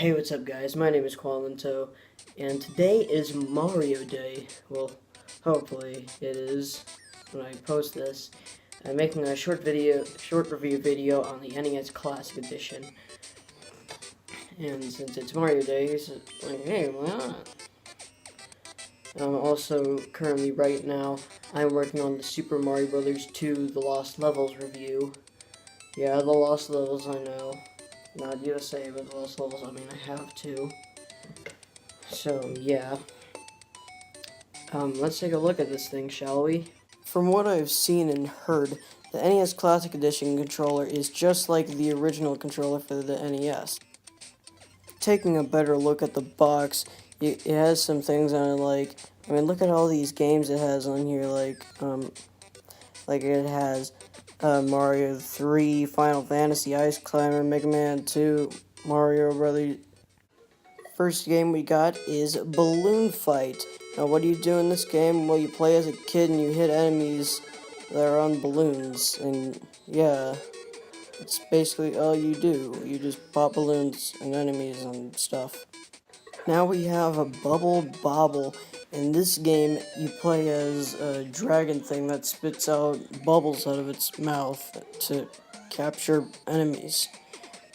Hey, what's up guys? My name is Qolinto, and today is Mario Day. Well, hopefully it is when I post this. I'm making a short review video on the NES Classic Edition. And since it's Mario Day, it's like, hey, why not? Also, currently right now, I'm working on the Super Mario Bros. 2 The Lost Levels review. Yeah, The Lost Levels, I know. Not USA, but The Lost Levels, I mean, I have to. So, yeah. Let's take a look at this thing, shall we? From what I've seen and heard, the NES Classic Edition controller is just like the original controller for the NES. Taking a better look at the box, it has some things on it look at all these games it has on here, like it has Mario 3, Final Fantasy, Ice Climber, Mega Man 2, Mario Brothers. First game we got is Balloon Fight. Now, what do you do in this game? Well, you play as a kid and you hit enemies that are on balloons, and yeah, it's basically all you do. You just pop balloons and enemies and stuff. Now we have a Bubble Bobble. In this game, you play as a dragon thing that spits out bubbles out of its mouth to capture enemies.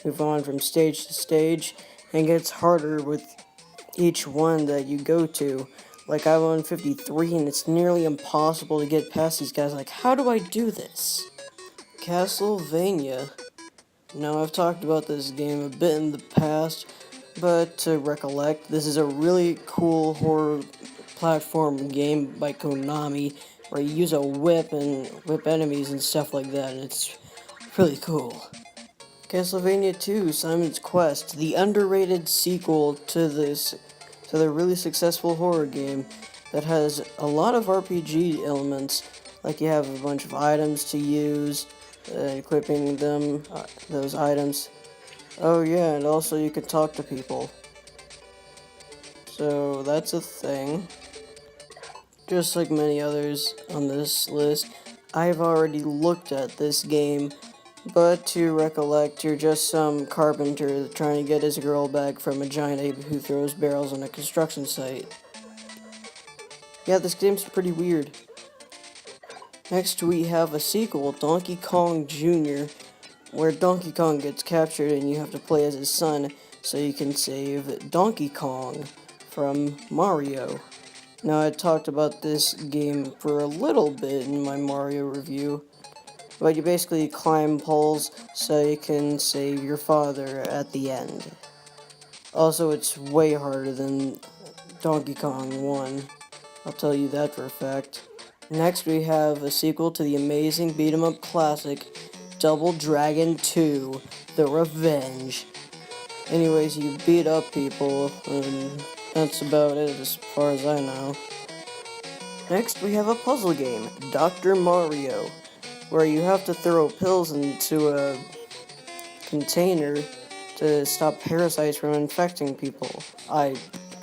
Move on from stage to stage, and it gets harder with each one that you go to. Like, I'm on 53, and it's nearly impossible to get past these guys. Like, how do I do this? Castlevania. Now, I've talked about this game a bit in the past, but to recollect, this is a really cool horror platform game by Konami, where you use a whip and whip enemies and stuff like that, and it's really cool. Castlevania 2, Simon's Quest, the underrated sequel to the really successful horror game that has a lot of RPG elements, like you have a bunch of items to use, equipping them, those items. Oh yeah, and also you can talk to people. So that's a thing. Just like many others on this list, I've already looked at this game, but to recollect, you're just some carpenter trying to get his girl back from a giant ape who throws barrels on a construction site. Yeah, this game's pretty weird. Next we have a sequel, Donkey Kong Jr., where Donkey Kong gets captured and you have to play as his son so you can save Donkey Kong from Mario. Now, I talked about this game for a little bit in my Mario review, but you basically climb poles so you can save your father at the end. Also, it's way harder than Donkey Kong 1. I'll tell you that for a fact. Next, we have a sequel to the amazing beat-em-up classic, Double Dragon 2, The Revenge. Anyways, you beat up people, and that's about it as far as I know. Next, we have a puzzle game, Dr. Mario, where you have to throw pills into a container to stop parasites from infecting people. I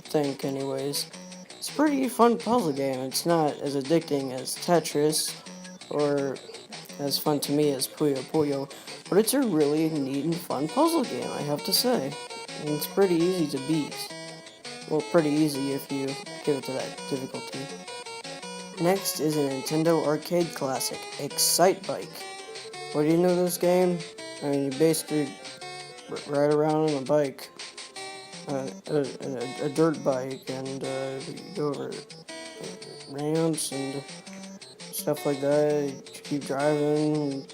think, anyways. It's a pretty fun puzzle game. It's not as addicting as Tetris, or as fun to me as Puyo Puyo, but it's a really neat and fun puzzle game, I have to say. And it's pretty easy to beat. Well, pretty easy if you give it to that difficulty. Next is a Nintendo arcade classic, Excite Bike. What do you know of this game? I mean, you basically ride around on a bike, a dirt bike, and you go over ramps and stuff like that. You keep driving,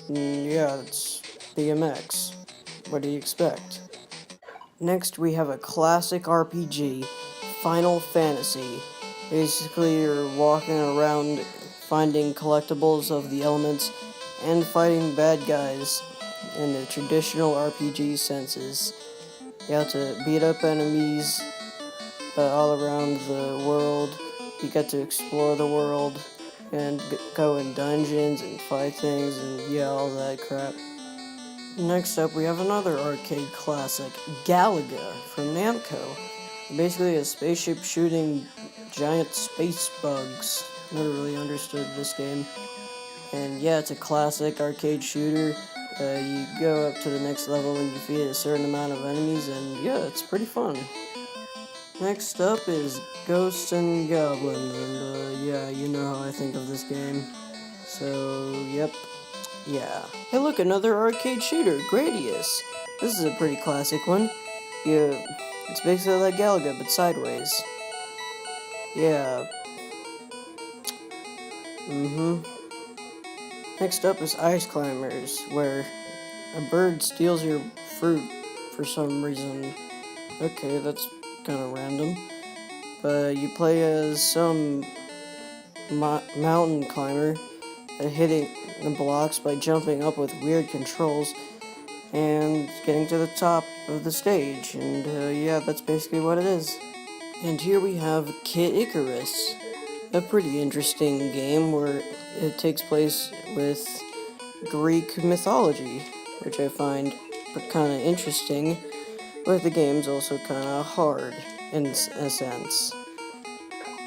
and yeah, it's BMX. What do you expect? Next, we have a classic RPG, Final Fantasy. Basically, you're walking around finding collectibles of the elements and fighting bad guys in the traditional RPG senses. You have to beat up enemies all around the world. You get to explore the world and go in dungeons and fight things and yeah, all that crap. Next up, we have another arcade classic, Galaga from Namco. Basically a spaceship shooting giant space bugs. Never really understood this game. And yeah, it's a classic arcade shooter You go up to the next level and defeat a certain amount of enemies, and yeah, it's pretty fun. Next up is Ghosts and Goblins, and yeah, you know how I think of this game. So, yep, yeah. Hey look, another arcade shooter, Gradius. This is a pretty classic one. It's basically like Galaga, but sideways. Yeah. Next up is Ice Climbers, where a bird steals your fruit for some reason. Okay, that's kind of random. But you play as some mountain climber, hitting the blocks by jumping up with weird controls and getting to the top of the stage. And yeah, that's basically what it is. And here we have Kid Icarus, a pretty interesting game where it takes place with Greek mythology, which I find kind of interesting, but the game's also kind of hard in a sense.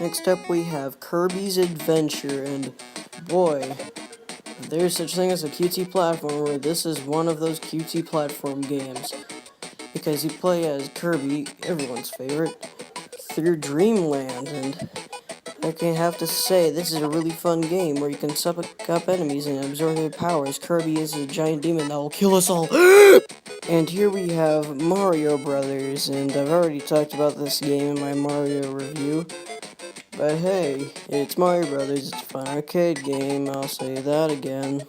Next up we have Kirby's Adventure, and boy, if there's such thing as a QT platformer, this is one of those QT platform games, because you play as Kirby, everyone's favorite, through Dreamland, and I have to say, this is a really fun game where you can suck up enemies and absorb their powers. Kirby is a giant demon that will kill us all. And here we have Mario Brothers, and I've already talked about this game in my Mario review. But hey, it's Mario Brothers, it's a fun arcade game, I'll say that again.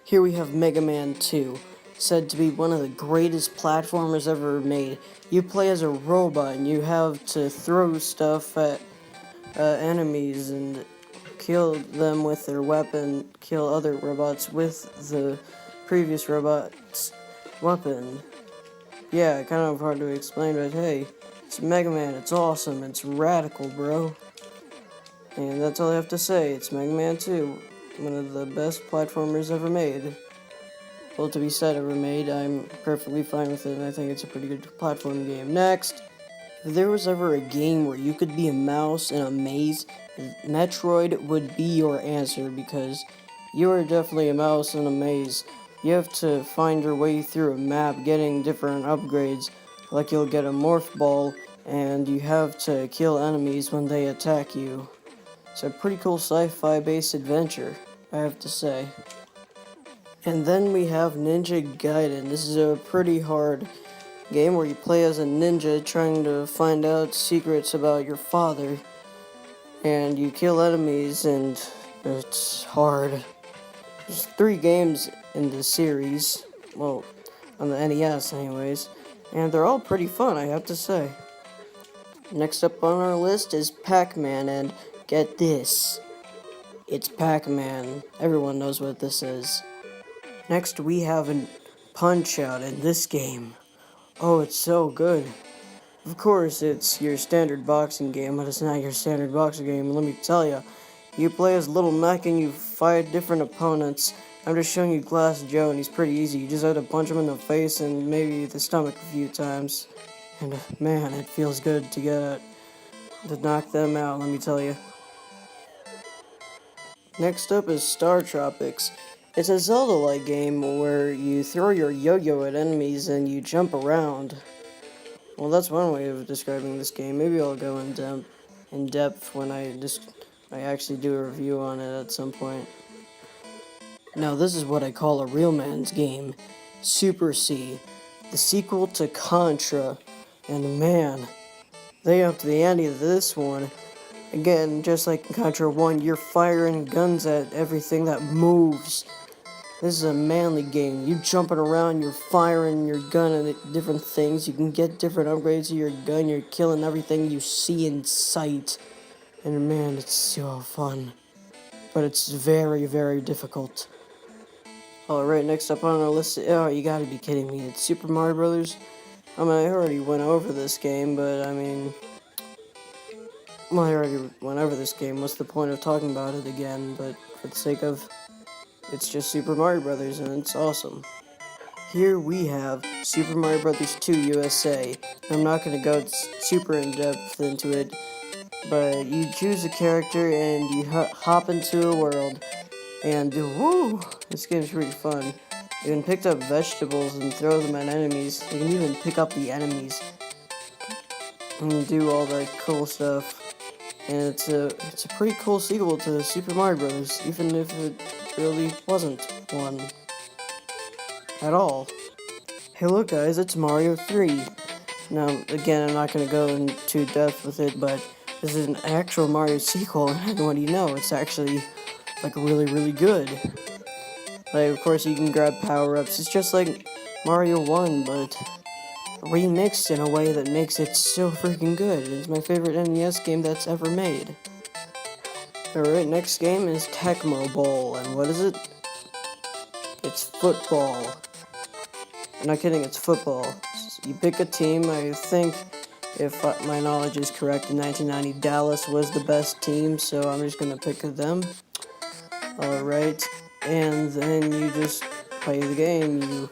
Here we have Mega Man 2, said to be one of the greatest platformers ever made. You play as a robot and you have to throw stuff at enemies and kill them with their weapon, kill other robots with the previous robot's weapon. Yeah, kind of hard to explain, but hey, it's Mega Man, it's awesome, it's radical, bro. And that's all I have to say, it's Mega Man 2, one of the best platformers ever made. Well, to be said ever made, I'm perfectly fine with it, and I think it's a pretty good platform game. Next! If there was ever a game where you could be a mouse in a maze, Metroid would be your answer, because you are definitely a mouse in a maze. You have to find your way through a map, getting different upgrades, like you'll get a morph ball, and you have to kill enemies when they attack you. It's a pretty cool sci-fi based adventure, I have to say. And then we have Ninja Gaiden. This is a pretty hard game where you play as a ninja trying to find out secrets about your father, and you kill enemies, and it's hard. There's 3 games in the series, well, on the NES anyways, and they're all pretty fun, I have to say. Next up on our list is Pac-Man, and get this, it's Pac-Man. Everyone knows what this is. Next we have a Punch-Out in this game. Oh, it's so good. Of course, it's your standard boxing game, but it's not your standard boxing game, let me tell ya. You play as Little Mac and you fight different opponents. I'm just showing you Glass Joe, and he's pretty easy. You just have to punch him in the face and maybe the stomach a few times. And man, it feels good to knock them out, let me tell you. Next up is Star Tropics. It's a Zelda-like game where you throw your yo-yo at enemies and you jump around. Well, that's one way of describing this game. Maybe I'll go in depth when I actually do a review on it at some point. Now, this is what I call a real man's game. Super C, the sequel to Contra. And man, they upped the ante of this one. Again, just like in Contra 1, you're firing guns at everything that moves. This is a manly game. You're jumping around, you're firing your gun at different things. You can get different upgrades to your gun. You're killing everything you see in sight. And man, it's so fun. But it's very, very difficult. Alright, next up on our list, oh, you gotta be kidding me, it's Super Mario Brothers. I mean, I already went over this game, but I mean, well, I already went over this game, what's the point of talking about it again? But for the sake of, it's just Super Mario Brothers, and it's awesome. Here we have Super Mario Brothers 2 USA. I'm not gonna go super in-depth into it, but you choose a character and you hop into a world, and woo, this game's pretty fun. You can pick up vegetables and throw them at enemies. You can even pick up the enemies and do all that cool stuff. And it's a pretty cool sequel to Super Mario Bros., even if it really wasn't one at all. Hey look guys, it's Mario 3. Now, again, I'm not going to go into depth with it, but this is an actual Mario sequel, and what do you know, it's actually, like, really, really good. Like, of course, you can grab power-ups. It's just like Mario 1, but remixed in a way that makes it so freaking good. It's my favorite NES game that's ever made. Alright, next game is Tecmo Bowl, and what is it? It's football. I'm not kidding, it's football. You pick a team. I think, if my knowledge is correct, in 1990 Dallas was the best team, so I'm just gonna pick them. Alright, and then you just play the game.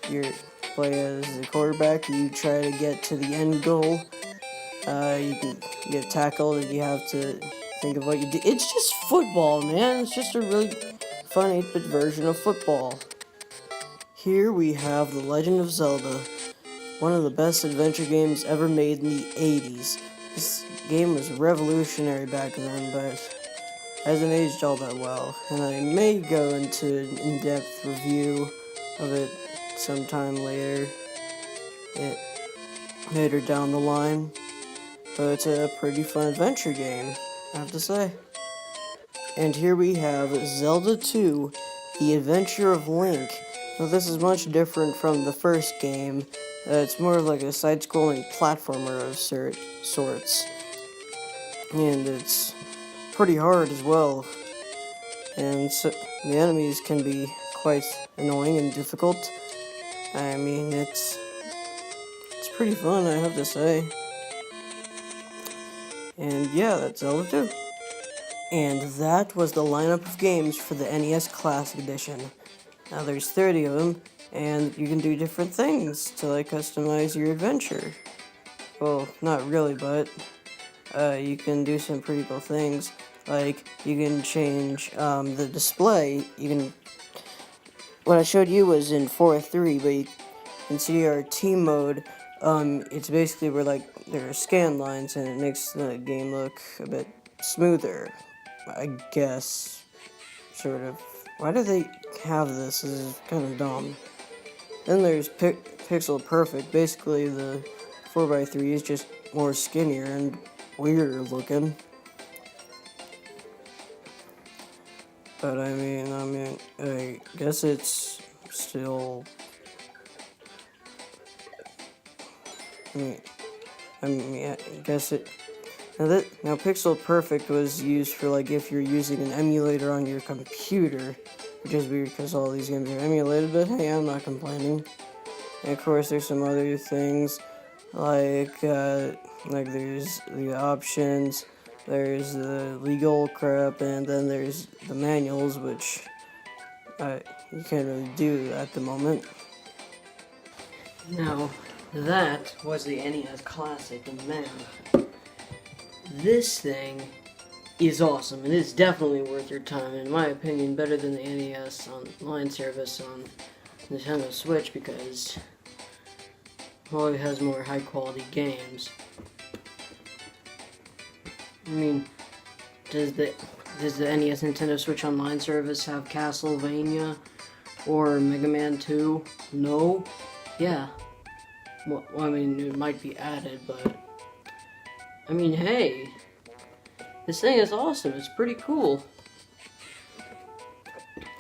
You play as the quarterback. You try to get to the end goal. You can get tackled, and you have to think of what you do. It's just football, man. It's just a really fun 8-bit version of football. Here we have The Legend of Zelda, one of the best adventure games ever made in the 80s. This game was revolutionary back then, but hasn't aged all that well, and I may go into an in-depth review of it sometime later down the line. But it's a pretty fun adventure game, I have to say. And here we have Zelda 2, The Adventure of Link. Now this is much different from the first game. It's more of like a side-scrolling platformer of sorts. And it's pretty hard as well. And so the enemies can be quite annoying and difficult. I mean, it's pretty fun, I have to say. And yeah, that's Zelda 2. And that was the lineup of games for the NES Classic Edition. Now there's 30 of them, and you can do different things to like customize your adventure. Well, not really, but you can do some pretty cool things. Like you can change the display. What I showed you was in 4.3, but you can see our team mode. It's basically where like there are scan lines, and it makes the game look a bit smoother, I guess, sort of. Why do they have this? This is kind of dumb. Then there's Pixel Perfect. Basically, the 4x3 is just more skinnier and weirder looking. But I mean, I guess it's still. I guess it. Now Pixel Perfect was used for like if you're using an emulator on your computer, which is weird because all these games are emulated, but hey, I'm not complaining. And of course, there's some other things like there's the options, there's the legal crap, and then there's the manuals, which you can't really do at the moment. Now, that was the NES Classic, and man, this thing is awesome. It is definitely worth your time, in my opinion, better than the NES online service on Nintendo Switch because, well, it has more high quality games. I mean, does the NES Nintendo Switch online service have Castlevania or Mega Man 2? No? Yeah. Well, I mean, it might be added, but I mean, hey, this thing is awesome. It's pretty cool.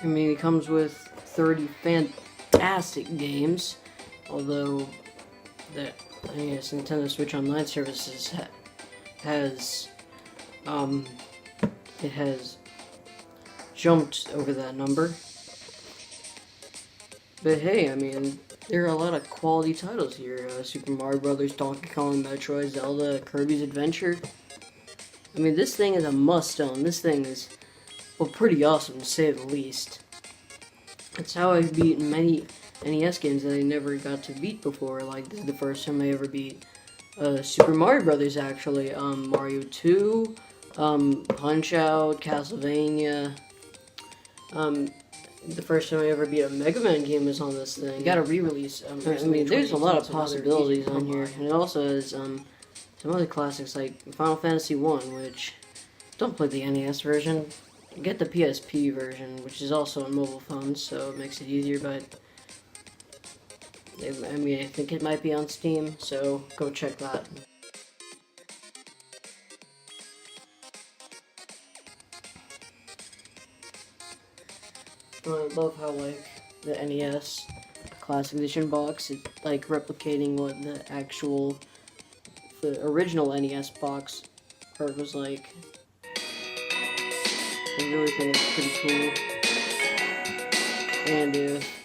I mean, it comes with 30 fantastic games, although the Nintendo Switch Online services has jumped over that number. But hey, I mean, there are a lot of quality titles here. Super Mario Bros., Donkey Kong, Metroid, Zelda, Kirby's Adventure. I mean, this thing is a must-own. This thing is, well, pretty awesome, to say the least. It's how I've beaten many NES games that I never got to beat before. Like, this is the first time I ever beat Super Mario Bros., actually. Mario 2, Punch-Out, Castlevania, The first time I ever beat a Mega Man game was on this thing. You got a re-release. I mean, there's a lot of possibilities on here, and it also has some other classics like Final Fantasy 1, which don't play the NES version. Get the PSP version, which is also on mobile phones, so it makes it easier. But I mean, I think it might be on Steam, so go check that. I love how, like, the NES Classic Edition box is, like, replicating what the original NES box art was like. I really think it's pretty cool. And if